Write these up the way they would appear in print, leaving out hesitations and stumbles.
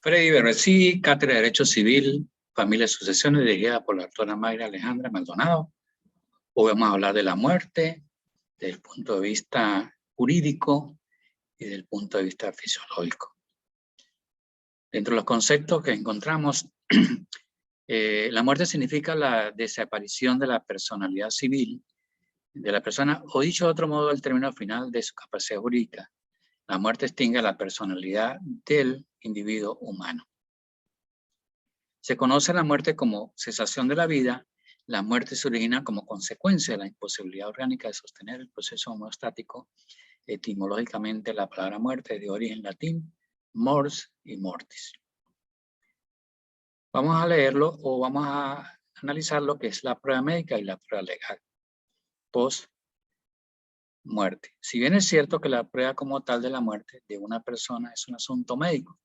Freddy Berresí, Cátedra de Derecho Civil, Familia y Sucesiones, dirigida por la doctora Mayra Alejandra Maldonado. Hoy vamos a hablar de la muerte desde el punto de vista jurídico y desde el punto de vista fisiológico. Dentro de los conceptos que encontramos, la muerte significa la desaparición de la personalidad civil de la persona, o dicho de otro modo, el término final de su capacidad jurídica. La muerte extingue la personalidad del individuo humano. Se conoce la muerte como cesación de la vida. La muerte se origina como consecuencia de la imposibilidad orgánica de sostener el proceso homeostático. Etimológicamente, la palabra muerte es de origen latín, mors y mortis. Vamos a leerlo o vamos a analizar lo que es la prueba médica y la prueba legal post-muerte. Si bien es cierto que la prueba como tal de la muerte de una persona es un asunto médico,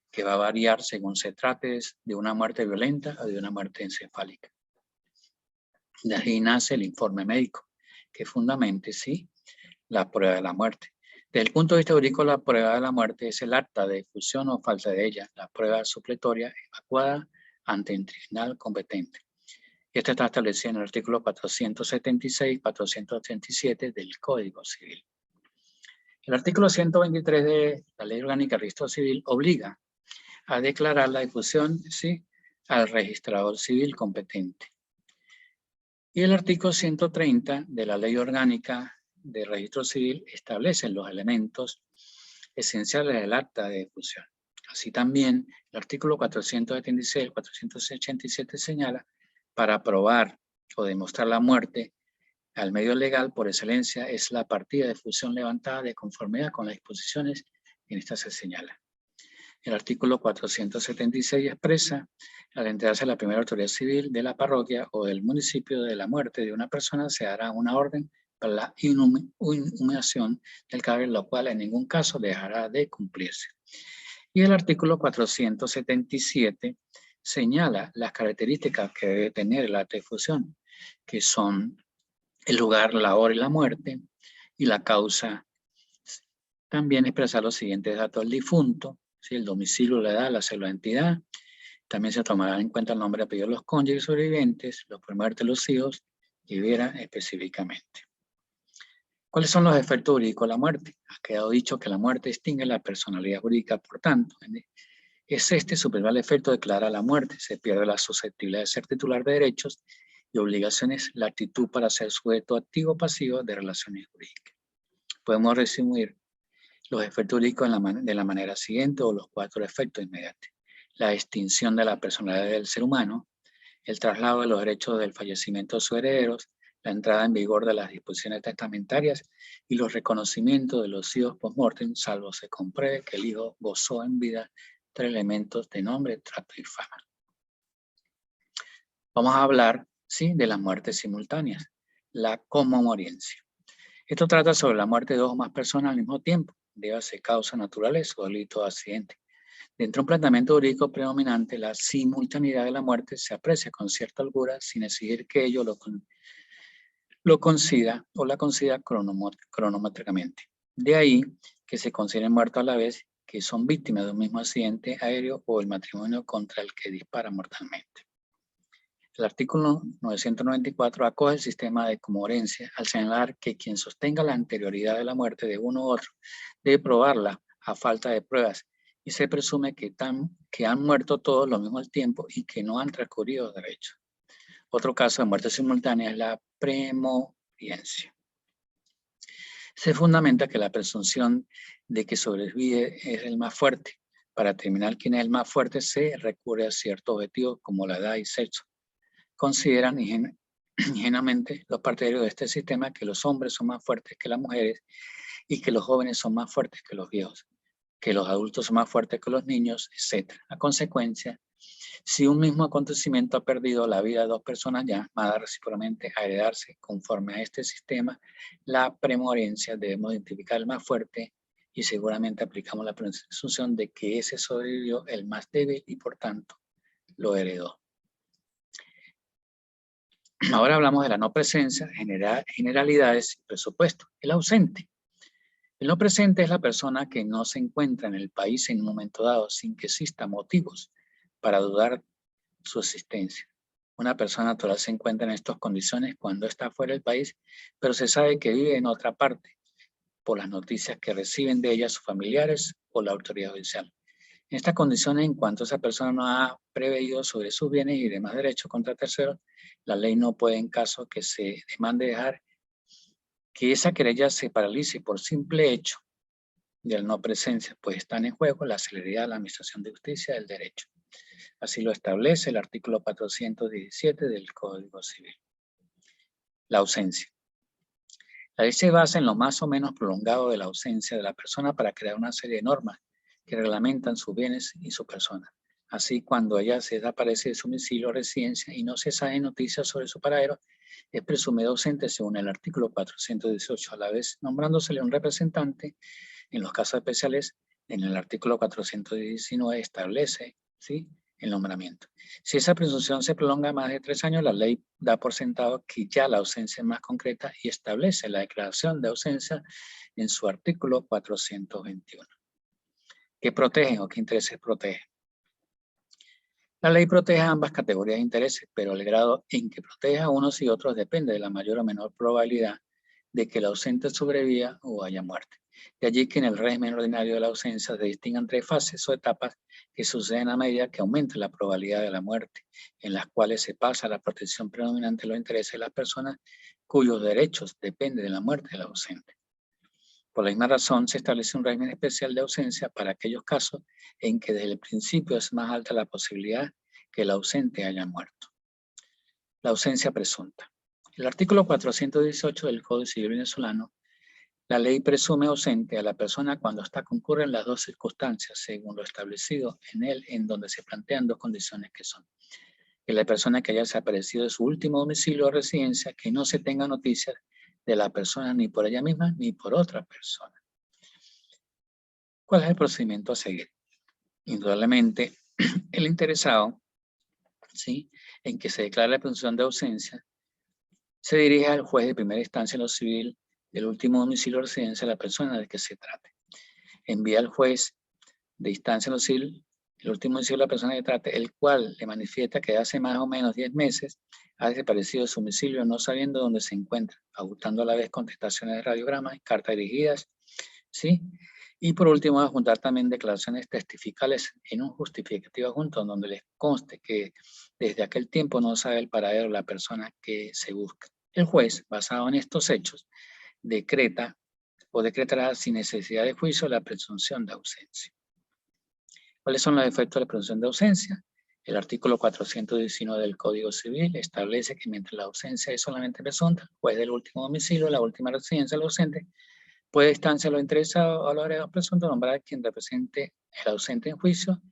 que va a variar según se trate de una muerte violenta o de una muerte encefálica. De ahí nace el informe médico, que fundamente sí la prueba de la muerte. Desde el punto de vista jurídico, la prueba de la muerte es el acta de difusión o falta de ella, la prueba supletoria evacuada ante el tribunal competente. Esto está establecido en el artículo 476 y 487 del Código Civil. El artículo 123 de la Ley Orgánica del Registro Civil obliga a declarar la difusión, sí, al registrador civil competente. Y el artículo 130 de la Ley Orgánica del Registro Civil establece los elementos esenciales del acta de difusión. Así también el artículo 476 y 487 señala: para probar o demostrar la muerte al medio legal por excelencia es la partida de difusión levantada de conformidad con las disposiciones que en esta se señala. El artículo 476 expresa: al enterarse la primera autoridad civil de la parroquia o del municipio de la muerte de una persona, se hará una orden para la inhumación del cadáver, lo cual en ningún caso dejará de cumplirse. Y el artículo 477 señala las características que debe tener el acta de difusión, que son el lugar, la hora y la muerte, y la causa. También expresar los siguientes datos del difunto: ¿sí? El domicilio, la edad, la célula de entidad. También se tomará en cuenta el nombre y apellido de los cónyuges sobrevivientes, los por muerte de los hijos, y viera específicamente. ¿Cuáles son los efectos jurídicos de la muerte? Ha quedado dicho que la muerte extingue la personalidad jurídica, por tanto, es este su principal efecto: declarar la muerte. Se pierde la susceptibilidad de ser titular de derechos y obligaciones, la actitud para ser sujeto activo o pasivo de relaciones jurídicas. Podemos resumir los efectos jurídicos de la manera siguiente, o los 4 efectos inmediatos: la extinción de la personalidad del ser humano, el traslado de los derechos del fallecimiento a sus herederos, la entrada en vigor de las disposiciones testamentarias y los reconocimientos de los hijos post-mortem, salvo se compruebe que el hijo gozó en vida 3 elementos de nombre, trato y fama. Vamos a hablar, sí, de las muertes simultáneas, la comomoriencia. Esto trata sobre la muerte de 2 o más personas al mismo tiempo, dígase causas naturales o delitos o accidentes. Dentro de un planteamiento jurídico predominante, la simultaneidad de la muerte se aprecia con cierta holgura sin exigir que ello lo consiga o la consiga cronométricamente. De ahí que se consideren muertos a la vez que son víctimas de un mismo accidente aéreo o el matrimonio contra el que dispara mortalmente. El artículo 994 acoge el sistema de comoherencia al señalar que quien sostenga la anterioridad de la muerte de uno u otro debe probarla a falta de pruebas, y se presume que han muerto todos lo mismo al tiempo y que no han transcurrido derechos. Otro caso de muerte simultánea es la premoriencia. Se fundamenta que la presunción de que sobrevive es el más fuerte. Para determinar quién es el más fuerte se recurre a ciertos objetivos como la edad y sexo. Consideran ingenuamente los partidarios de este sistema que los hombres son más fuertes que las mujeres y que los jóvenes son más fuertes que los viejos, que los adultos son más fuertes que los niños, etc. A consecuencia, si un mismo acontecimiento ha perdido la vida de 2 personas llamadas recíprocamente a heredarse conforme a este sistema, la premoriencia, debemos identificar el más fuerte y seguramente aplicamos la presunción de que ese sobrevivió el más débil y por tanto lo heredó. Ahora hablamos de la no presencia, generalidades y presupuesto. El ausente. El no presente es la persona que no se encuentra en el país en un momento dado sin que existan motivos para dudar su existencia. Una persona natural se encuentra en estas condiciones cuando está fuera del país, pero se sabe que vive en otra parte por las noticias que reciben de ella sus familiares o la autoridad judicial. En estas condiciones, en cuanto esa persona no ha preveído sobre sus bienes y demás derechos contra terceros, la ley no puede, en caso que se demande, dejar que esa querella se paralice por simple hecho de no presencia, pues están en juego la celeridad de la administración de justicia y el derecho. Así lo establece el artículo 417 del Código Civil. La ausencia. La ley se basa en lo más o menos prolongado de la ausencia de la persona para crear una serie de normas que reglamentan sus bienes y su persona. Así, cuando ella se desaparece de su domicilio o residencia y no se sabe noticias sobre su paradero, es presumido ausente según el artículo 418, a la vez nombrándosele un representante. En los casos especiales, en el artículo 419 establece, ¿sí?, el nombramiento. Si esa presunción se prolonga más de 3 años, la ley da por sentado que ya la ausencia es más concreta y establece la declaración de ausencia en su artículo 421. ¿Qué protege o qué intereses protege? La ley protege a ambas categorías de intereses, pero el grado en que protege a unos y otros depende de la mayor o menor probabilidad de que el ausente sobreviva o haya muerte. De allí que en el régimen ordinario de la ausencia se distingan 3 fases o etapas que suceden a medida que aumenta la probabilidad de la muerte, en las cuales se pasa a la protección predominante de los intereses de las personas cuyos derechos dependen de la muerte del ausente. Por la misma razón, se establece un régimen especial de ausencia para aquellos casos en que desde el principio es más alta la posibilidad que el ausente haya muerto. La ausencia presunta. El artículo 418 del Código Civil venezolano, la ley presume ausente a la persona cuando esta concurre en las 2 circunstancias, según lo establecido en él, en donde se plantean 2 condiciones que son: que la persona que haya desaparecido de su último domicilio o residencia, que no se tenga noticias de la persona ni por ella misma ni por otra persona. ¿Cuál es el procedimiento a seguir? Indudablemente, el interesado, ¿sí?, en que se declara la presunción de ausencia, se dirige al juez de primera instancia en lo civil del último domicilio o residencia de la persona de que se trate. Envía al juez de instancia en lo civil el último domicilio de la persona que trate, el cual le manifiesta que hace más o menos 10 meses ha desaparecido de su domicilio no sabiendo dónde se encuentra, ajustando a la vez contestaciones de radiogramas y cartas dirigidas, ¿sí? Y por último, adjuntar también declaraciones testificales en un justificativo adjunto donde les conste que desde aquel tiempo no sabe el paradero de la persona que se busca. El juez, basado en estos hechos, decreta o decretará sin necesidad de juicio la presunción de ausencia. ¿Cuáles son los efectos de la presunción de ausencia? El artículo 419 del Código Civil establece que mientras la ausencia es solamente presunta, el juez del último domicilio, la última residencia del ausente, puede instancia a los interesados o a los agregados presuntos nombrar a quien represente el ausente en juicio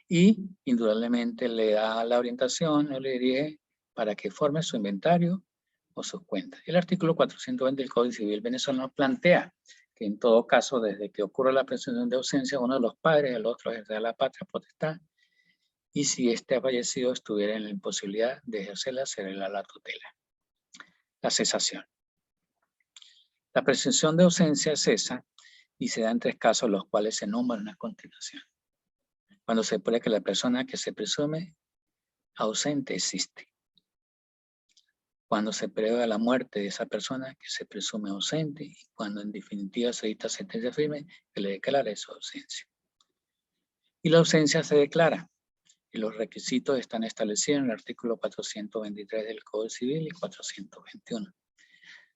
y indudablemente le da la orientación o le dirige para que forme su inventario o sus cuentas. El artículo 420 del Código Civil venezolano plantea que en todo caso, desde que ocurra la presunción de ausencia, uno de los padres, el otro ejercerá la patria potestad, y si éste ha fallecido, estuviera en la imposibilidad de ejercerla, será la tutela. La cesación. La presunción de ausencia cesa y se da en 3 casos, los cuales se nombran a continuación. Cuando se pruebe que la persona que se presume ausente existe. Cuando se prueba la muerte de esa persona que se presume ausente y cuando en definitiva se dicta sentencia firme que le declare su ausencia. Y la ausencia se declara y los requisitos están establecidos en el artículo 423 del Código Civil y 421.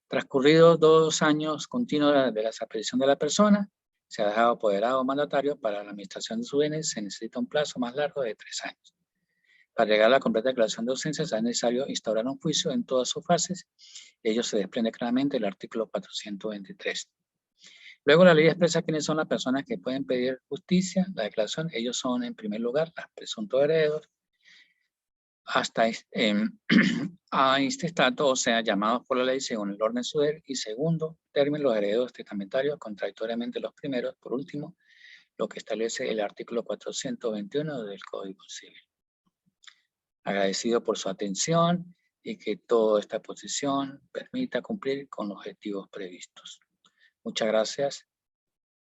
Transcurridos 2 años continuos de la desaparición de la persona, se ha dejado apoderado o mandatario para la administración de sus bienes, se necesita un plazo más largo de 3 años. Para llegar a la completa declaración de ausencia es necesario instaurar un juicio en todas sus fases. Ello se desprende claramente del artículo 423. Luego la ley expresa quiénes son las personas que pueden pedir justicia. La declaración, ellos son en primer lugar los presuntos herederos, hasta a intestato, o sea, llamados por la ley según el orden suder, y segundo término, los herederos testamentarios, contradictoriamente los primeros. Por último, lo que establece el artículo 421 del Código Civil. Agradecido por su atención y que toda esta exposición permita cumplir con los objetivos previstos. Muchas gracias.